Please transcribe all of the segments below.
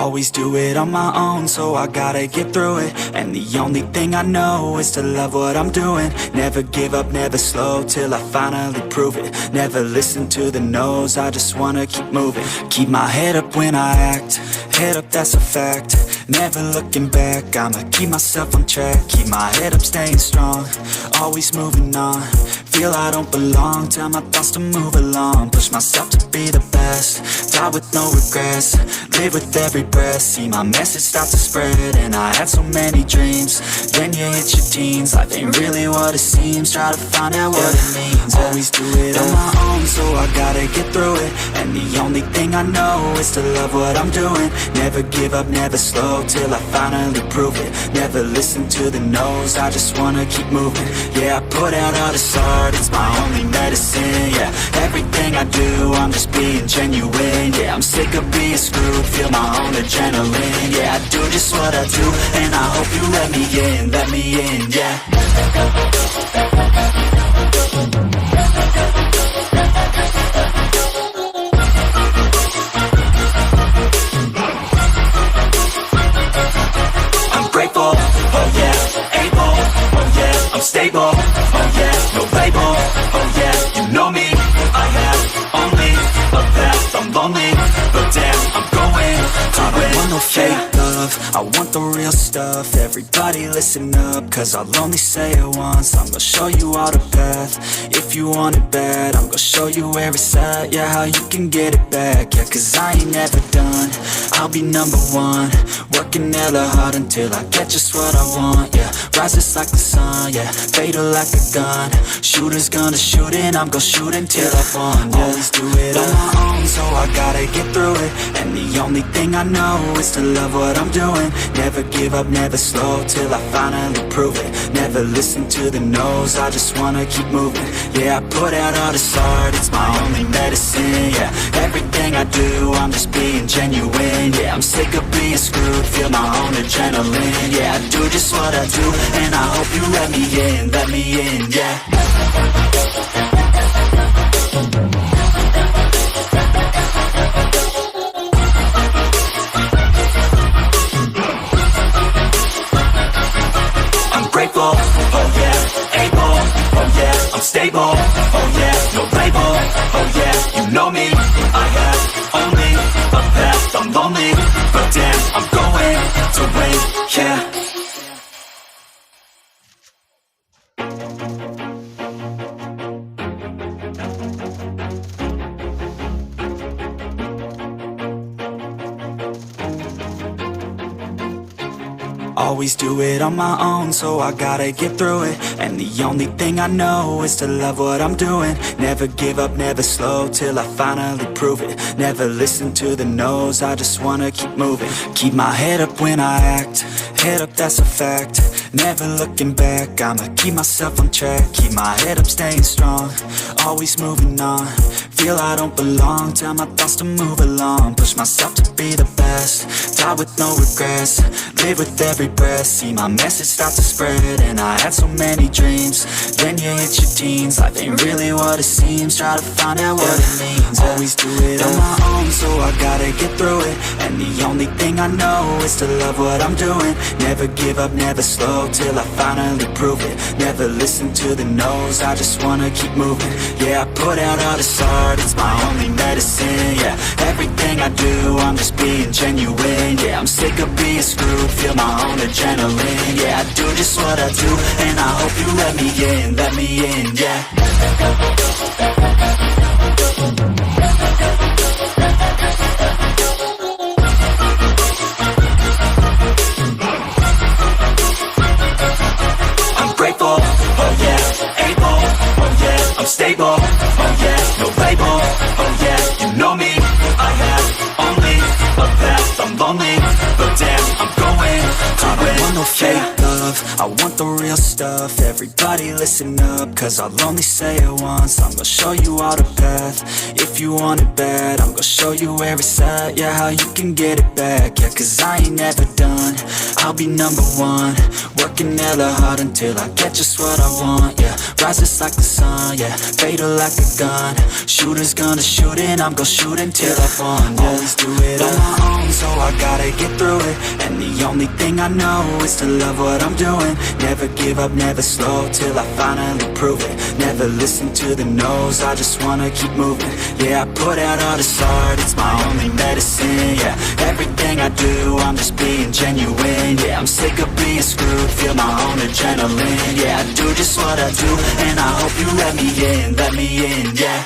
Always do it on my own, so I gotta get through it. And the only thing I know is to love what I'm doing. Never give up, never slow, till I finally prove it. Never listen to the no's, I just wanna keep moving. Keep my head up when I act, head up, that's a fact. Never looking back, I'ma keep myself on track. Keep my head up, staying strong, always moving on. Feel I don't belong, tell my thoughts to move along. Push myself to be the best, die with no regrets. Live with every breath, see my message start to spread. And I had so many dreams, then you hit your teens. Life ain't really what it seems, try to find out what it means. Always do it on my own, so I gotta get through it. And the only thing I know is to love what I'm doing. Never give up, never slow, till I finally prove it. Never listen to the no's, I just wanna keep moving. Yeah, I put out all this art, it's my only medicine. Yeah, everything I do, I'm just being genuine. Yeah, I'm sick of being screwed, feel my own adrenaline. Yeah, I do just what I do, and I hope you let me in, yeah. I'm grateful, oh yeah, able, oh yeah, I'm stable, oh yeah, no label, oh yeah, you know me, I have only a path, I'm lonely, but damn, I'm going to win. I don't want no fake love, I want the real stuff. Everybody listen up, cause I'll only say it once. I'm gonna show you all the path, if you want it bad. I'm gonna show you where it's at, yeah, how you can get it back. Yeah, cause I ain't never done, I'll be number one. Working hella hard until I get just what I want, yeah. Rises like the sun, yeah, fatal like a gun. Shooter's gonna shoot and I'm gonna shoot until I won, yeah. Always do it on my own, so I gotta get through it. And the only thing I know is to love what I'm doing. Never give up, never slow, till I finally prove it. Never listen to the no's, I just wanna keep moving. Yeah, I put out all this art, it's my only medicine. Yeah, everything I do, I'm just being genuine. Yeah, I'm sick of being screwed, feel my own adrenaline. Yeah, I do just what I do, and I hope you let me in, yeah. Grateful, oh yeah, able, oh yeah, I'm stable, oh yeah, no label, oh yeah, you know me, I have only a path, I'm lonely, but damn, I'm going to win, yeah. Always do it on my own, so I gotta get through it. And the only thing I know is to love what I'm doing. Never give up, never slow, till I finally prove it. Never listen to the no's, I just wanna keep moving. Keep my head up when I act, head up, that's a fact. Never looking back, I'ma keep myself on track. Keep my head up, staying strong, always moving on. Feel I don't belong, tell my thoughts to move along. Push myself to be the best, die with no regrets. Live with every breath, see my message start to spread. And I had so many dreams, then you hit your teens. Life ain't really what it seems, try to find out what it means. Always do it on my own, so I gotta get through it. And the only thing I know is to love what I'm doing. Never give up, never slow, till I finally prove it. Never listen to the no's, I just wanna keep moving. Yeah, I put out all this art, it's my only medicine. Yeah, everything I do, I'm just being genuine. Yeah, I'm sick of being screwed, feel my own adrenaline. Yeah, I do just what I do, and I hope you let me in, yeah. I'm grateful, oh yeah, able, oh yeah, I'm stable, oh yeah, no label, oh yeah, you know me, I have only a path, I'm lonely, but damn, I'm going to win. I don't want no fake love, I want the real stuff. Everybody listen up, cause I'll only say it once. I'm gonna show you all the path, if you want it bad. I'm gonna show you where it's at, yeah, how you can get it back. Yeah, cause I ain't never done, I'll be number one. Working hella hard until I get just what I want, yeah. Rises like the sun, yeah, fatal like a gun. Shooters gonna shoot and I'm gonna shoot until I fall, yeah. Always do it on my own, so I gotta get through it. And the only thing I know is to love what I'm doing. Never give up, never slow, till I finally prove it. Never listen to the no's, I just wanna keep moving. Yeah, I put out all this art, it's my only medicine, yeah. Everything I do, I'm just being genuine, yeah. I'm sick of being screwed, feel my own adrenaline, yeah. I do just what I do, and I hope you let me in, yeah.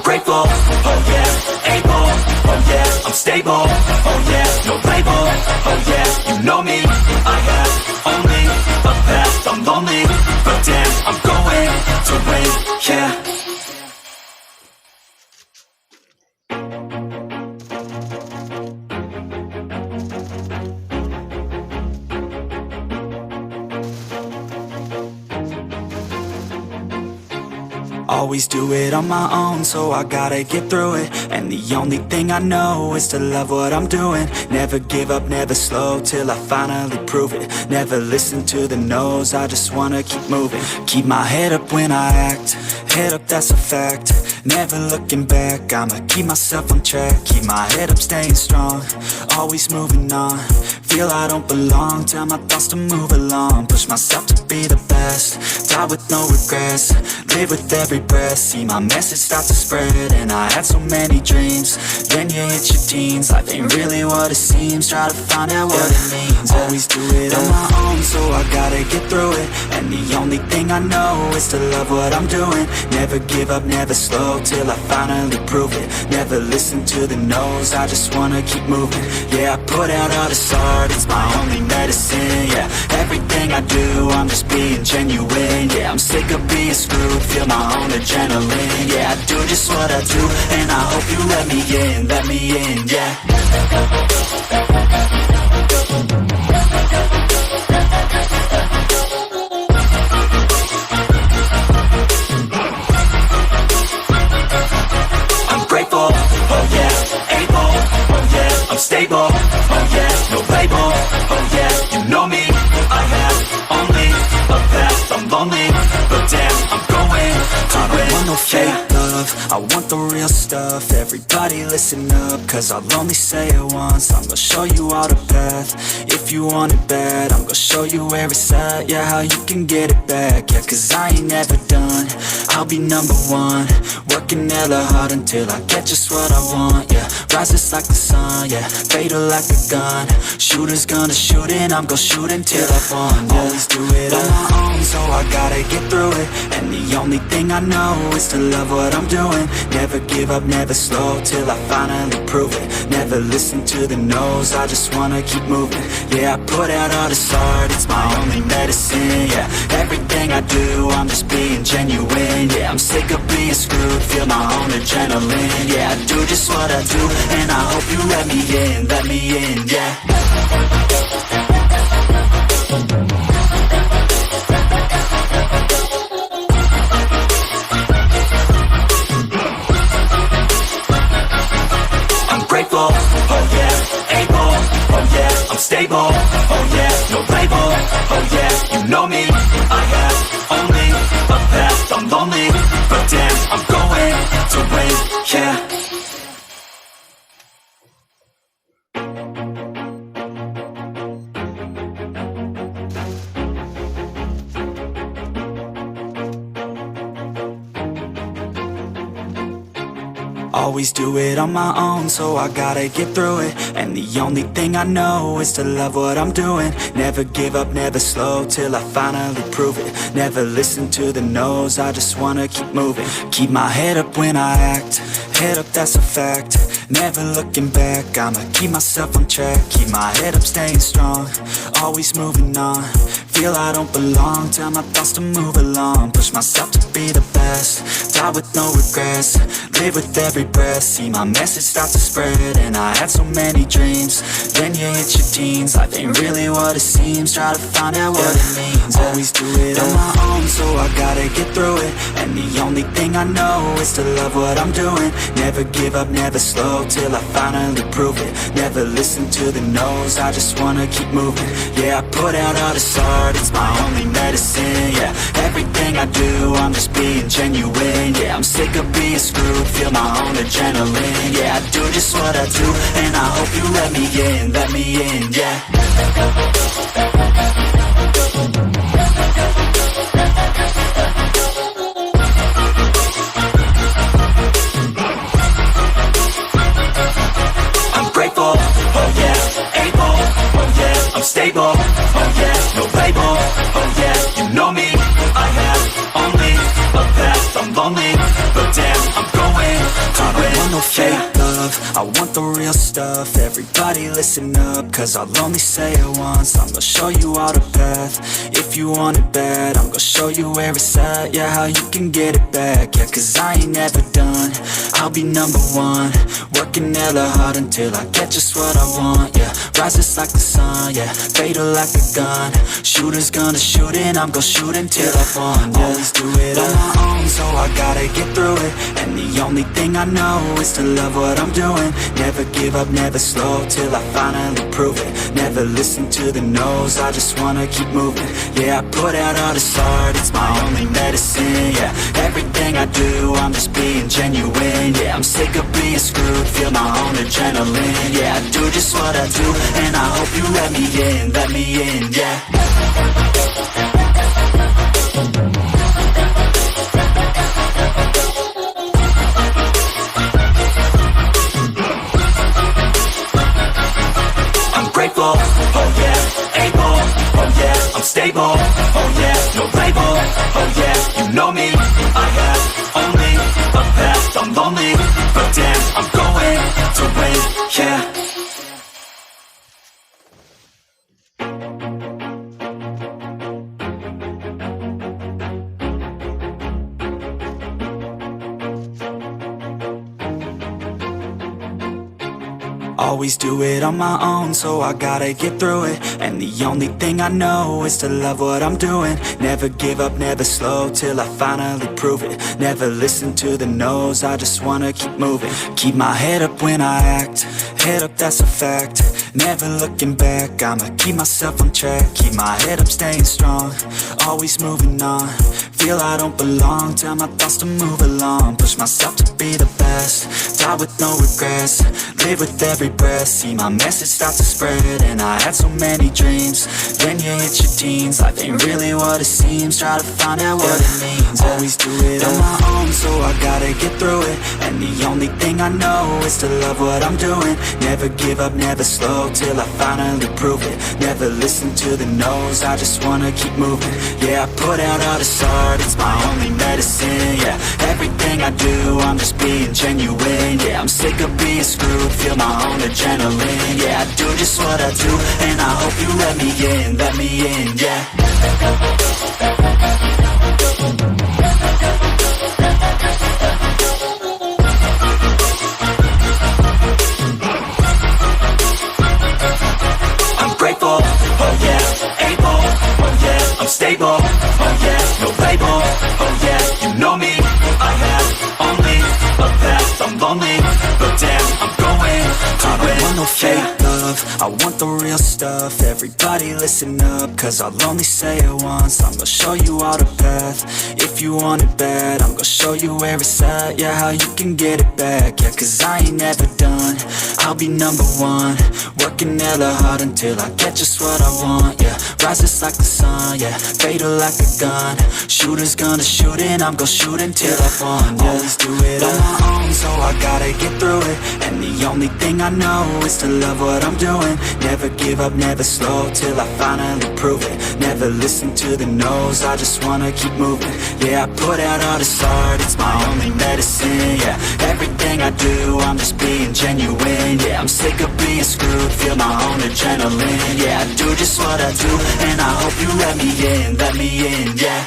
Grateful, oh yeah, able, oh yeah, I'm stable, oh yeah, no label, oh yeah, you know me, I have only a path, I'm lonely, but damn, I'm going to win, yeah. Always do it on my own, so I gotta get through it. And the only thing I know is to love what I'm doing. Never give up, never slow, till I finally prove it. Never listen to the no's, I just wanna keep moving. Keep my head up when I act, head up, that's a fact. Never looking back, I'ma keep myself on track. Keep my head up, staying strong, always moving on. Feel I don't belong, tell my thoughts to move along. Push myself to be the best, die with no regrets. Live with every breath, see my message start to spread. And I had so many dreams, then you hit your teens. Life ain't really what it seems, try to find out what it means. Always do it on my own, so I gotta get through it. And the only thing I know is to love what I'm doing. Never give up, never slow, till I finally prove it. Never listen to the no's, I just wanna keep moving. Yeah, I put out all this art, it's my only medicine, yeah. Everything I do, I'm just being genuine, yeah. I'm sick of being screwed, feel my own adrenaline, yeah. I do just what I do, and I hope you let me in, yeah. I'm grateful, oh yeah, able, oh yeah, I'm stable, oh yeah, no label, oh yeah, you know me, I have only a path, I'm lonely, but damn, I'm going to win. I don't want no fake love, I want the real stuff. Everybody listen up, cause I'll only say it once. I'm gonna show you all the path, if you want it bad. I'm gonna show you where it's at, yeah, how you can get it back. Yeah, cause I ain't never done, I'll be number one. Working hella hard until I get just what I want, yeah. Rises like the sun, yeah, fatal like a gun. Shooters gonna shoot and I'm gonna shoot until I fall, yeah. Always do it on my own, so I gotta get through it. And the only thing I know is to love what I'm doing. Never give up, never slow, till I finally prove it. Never listen to the no's, I just wanna keep moving. Yeah, I put out all this art, it's my only medicine, yeah. Everything I do, I'm just being genuine, yeah. I'm sick of being screwed, feel my own adrenaline, yeah. I do just what I do, and I hope you let me in, yeah. I'm grateful, oh yeah, able, oh yeah, I'm stable, oh yeah, no label, oh yeah, you know me, I have only a path, I'm lonely, but damn, I'm going to win, yeah. Always do it on my own, so I gotta get through it. And the only thing I know is to love what I'm doing. Never give up, never slow, till I finally prove it. Never listen to the no's, I just wanna keep moving. Keep my head up when I act, head up, that's a fact. Never looking back, I'ma keep myself on track. Keep my head up, staying strong, always moving on. Feel I don't belong, tell my thoughts to move along. Push myself to be the best, die with no regrets. Live with every breath, see my message start to spread. And I had so many dreams, then you hit your teens. Life ain't really what it seems, try to find out what it means. Always do it on my own, so I gotta get through it. And the only thing I know is to love what I'm doing. Never give up, never slow, till I finally prove it. Never listen to the no's, I just wanna keep moving. Yeah, I put out all this art, it's my only medicine. Yeah, everything I do, I'm just being genuine. Yeah, I'm sick of being screwed, feel my own adrenaline. Yeah, I do just what I do, and I hope you let me in, yeah. I'm grateful, oh yeah, able, oh yeah, I'm stable, oh yeah, no label, oh yeah, you know me, I have only a path, I'm lonely, but damn, I'm going to win. I don't want no fake love, I want the real stuff. Everybody listen up, cause I'll only say it once. I'm gonna show you all the path, if you want it bad. I'm gonna show you where it's at, yeah, how you can get it back. Yeah, cause I ain't never done, I'll be number one. Working hella hard until I get just what I want, yeah. Rises like the sun, yeah, fatal like a gun. Shooter's gonna shoot and I'm gonna shoot until I won, yeah. Always do it on my own, so I gotta get through it. And the only thing I know is to love what I'm doing. Never give up, never slow, till I finally prove it. Never listen to the no's, I just wanna keep moving. Yeah, I put out all this art, it's my only medicine. Yeah, everything I do, I'm just being genuine. Yeah, I'm sick of being screwed, feel my own adrenaline. Yeah, I do just what I do, and I hope you let me in, yeah. Grateful, oh yeah, able, oh yeah, I'm stable, oh yeah, no label, oh yeah, you know me, I have only a path, I'm lonely, but damn, I'm going to win, yeah. Always do it on my own, so I gotta get through it. And the only thing I know is to love what I'm doing. Never give up, never slow, till I finally prove it. Never listen to the no's, I just wanna keep moving. Keep my head up when I act, head up, that's a fact. Never looking back, I'ma keep myself on track. Keep my head up, staying strong, always moving on. Feel I don't belong, tell my thoughts to move along. Push myself to be the best, die with no regrets. Live with every breath, see my message start to spread. And I had so many dreams, then you hit your teens. Life ain't really what it seems, try to find out what it means. Always do it on my own, so I gotta get through it. And the only thing I know is to love what I'm doing. Never give up, never slow, till I finally prove it. Never listen to the no's, I just wanna keep moving. Yeah, I put out all this art, it's my only medicine. Yeah, everything I do, I'm just being genuine. Yeah, I'm sick of being screwed, feel my own adrenaline. Yeah, I do just what I do, and I hope you let me in, yeah. I'm grateful, oh yeah, able, oh yeah, I'm stable, oh yeah, no label, oh yeah, you know me, I have only a path, I'm lonely, but damn, I'm going to win. I don't want no fake love, I want the real stuff. Everybody listen up, cause I'll only say it once. I'm gonna show you all the path, if you want it bad. I'm gonna show you where it's at, yeah, how you can get it back. Yeah, cause I ain't never done, I'll be number one. Working hella hard until I get just what I want, yeah. Rises like the sun, yeah, fatal like a gun. Shooter's gonna shoot and I'm gonna shoot until I won, yeah. Always do it on my own, so I gotta get through it. And the only thing I know is to love what I'm doing. Never give up, never slow, till I finally prove it. Never listen to the no's, I just wanna keep moving. Yeah, I put out all this art, it's my only medicine. Yeah, everything I do, I'm just being genuine. Yeah, I'm sick of being screwed, screwed, feel my own adrenaline. Yeah, I do just what I do, and I hope you let me in, yeah.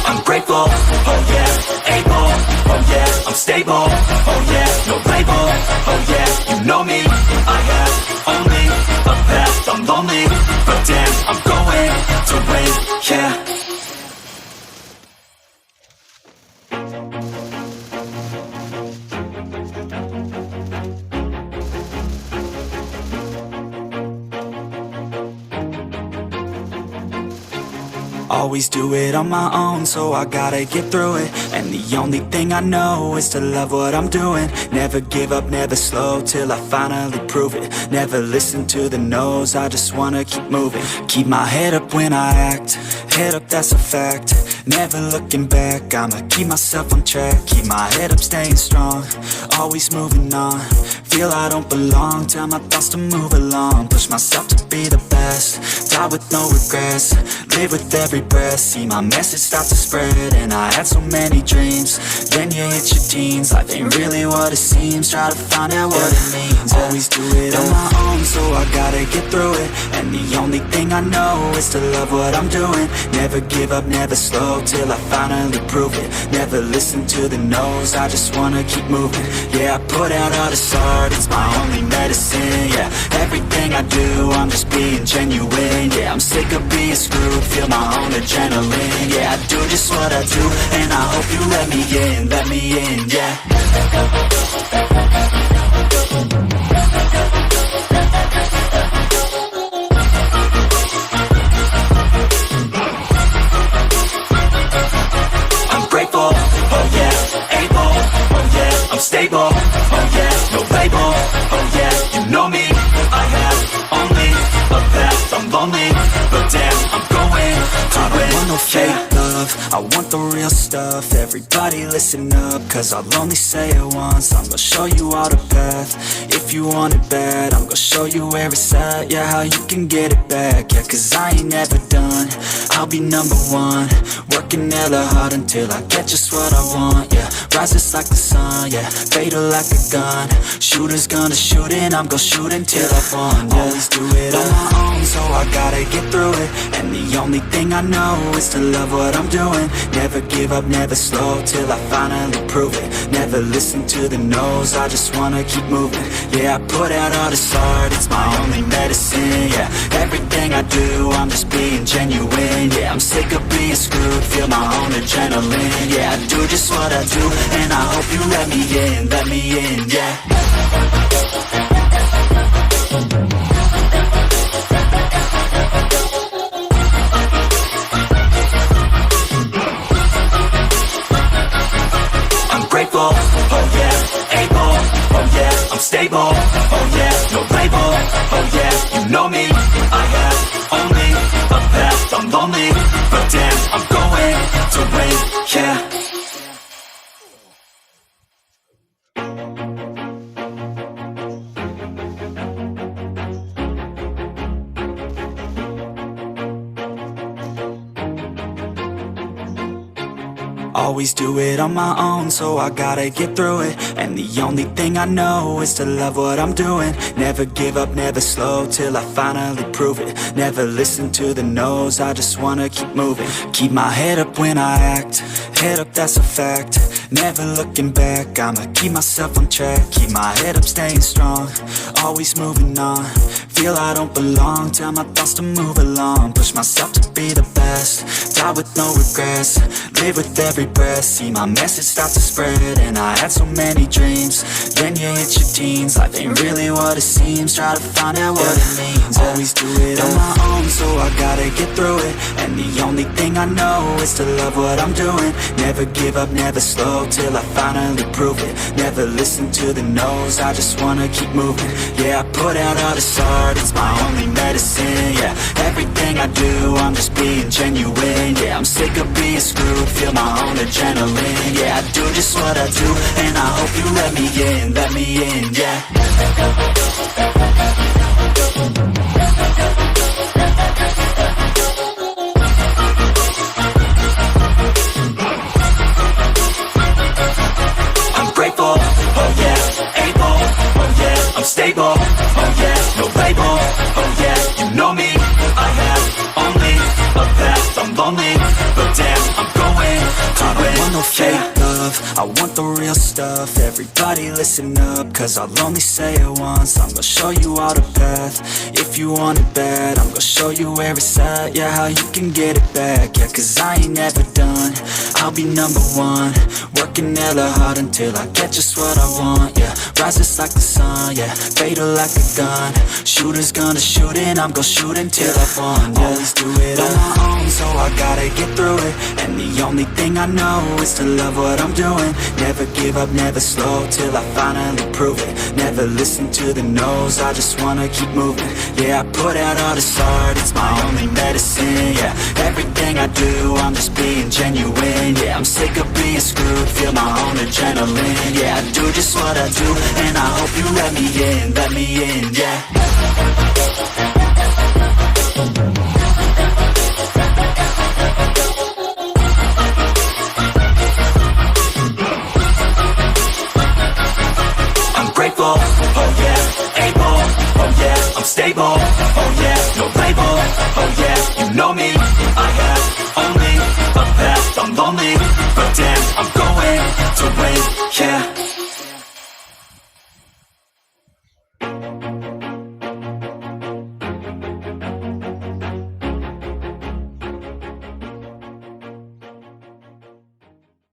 I'm grateful, oh yeah, able, oh yeah, I'm stable, oh yeah, no label, oh yeah, you know me, I have only a path, I'm lonely, but damn, I'm going to win, yeah. Always do it on my own, so I gotta get through it. And the only thing I know is to love what I'm doing. Never give up, never slow, till I finally prove it. Never listen to the no's, I just wanna keep moving. Keep my head up when I act, head up, that's a fact. Never looking back, I'ma keep myself on track. Keep my head up, staying strong, always moving on. Feel I don't belong, tell my thoughts to move along. Push myself to be the best, die with no regrets. Live with every breath, see my message start to spread. And I had so many dreams, then you hit your teens. Life ain't really what it seems, try to find out what it means. Always do it on my own, so I gotta get through it. And the only thing I know is to love what I'm doing. Never give up, never slow, till I finally prove it. Never listen to the no's, I just wanna keep moving. Yeah, I put out all this art, it's my only medicine. Yeah, everything I do, I'm just being genuine. Yeah, I'm sick of being screwed, feel my own adrenaline. Yeah, I do just what I do, and I hope you let me in, yeah. I'm grateful, oh yeah, able, oh yeah, I'm stable, oh yeah, no label, oh yeah, you know me, I have only a path, I'm lonely, but damn, I'm going to win. I don't want no fake love, I want the real stuff. Everybody listen up, cause I'll only say it once. I'm gonna show you all the path, if you want it bad. I'm gonna show you where it's at, yeah, how you can get it back. Yeah, cause I ain't never done, I'll be number one. Working hella hard until I get just what I want, yeah. Rises like the sun, yeah, fatal like a gun. Shooter's gonna shoot and I'm gonna shoot until I won, yeah. Always do it on my own, so I gotta get through it. And the only thing I know is to love what I'm doing. Never give up, never slow, till I finally prove it. Never listen to the no's, I just wanna keep moving. Yeah, I put out all this art, it's my only medicine. Yeah, everything I do, I'm just being genuine. Yeah, I'm sick of being screwed, feel my own adrenaline. Yeah, I do just what I do, and I hope you let me in, yeah. Grateful, oh yeah, able, oh yeah, I'm stable, oh yeah, no label, oh yeah, you know me, I have only a path, I'm lonely, but damn, I'm going to win, yeah. Always do it on my own, so I gotta get through it. And the only thing I know is to love what I'm doing. Never give up, never slow, till I finally prove it. Never listen to the no's, I just wanna keep moving. Keep my head up when I act, head up, that's a fact. Never looking back, I'ma keep myself on track. Keep my head up, staying strong, always moving on. Feel I don't belong, tell my thoughts to move along. Push myself to be the best, die with no regrets. Live with every breath, see my message start to spread. And I had so many dreams, then you hit your teens. Life ain't really what it seems, try to find out what it means. Always do it on my own, so I gotta get through it. And the only thing I know is to love what I'm doing. Never give up, never slow, till I finally prove it. Never listen to the no's, I just wanna keep moving. Yeah, I put out all this art, it's my only medicine. Yeah, everything I do, I'm just being genuine. Yeah, I'm sick of being screwed, feel my own adrenaline. Yeah, I do just what I do, and I hope you let me in, yeah. stable, oh yeah, no label, oh yeah, you know me. I have only a path, I'm lonely, but damn, I'm going to win. I don't want no fake love, I want the real stuff. Everybody listen up, cause I'll only say it once. I'm gonna show you all the path, if you want it bad. I'm gonna show you where it's at, yeah, how you can get it back. Yeah, cause I ain't never done, I'll be number one. Working hella hard until I get just what I want, yeah. Rises like the sun, yeah, fatal like a gun. Shooters gonna shoot and I'm gonna shoot until I won, yeah. Always do it on my own, so I gotta get through it. And the only thing I know is to love what I'm doing. Never give up, never slow, till I finally prove it. Never listen to the no's, I just wanna keep moving. Yeah, I put out all this art, it's my only medicine, yeah. Everything I do, I'm just being genuine, yeah. I'm sick of being screwed, feel my own adrenaline, yeah. I do just what I do, and I hope you let me in, yeah. I'm grateful, oh yeah, able, oh yeah, I'm stable, oh yeah, no label, oh yeah, you know me. I have only a path, I'm lonely, but damn, I'm going to win, yeah.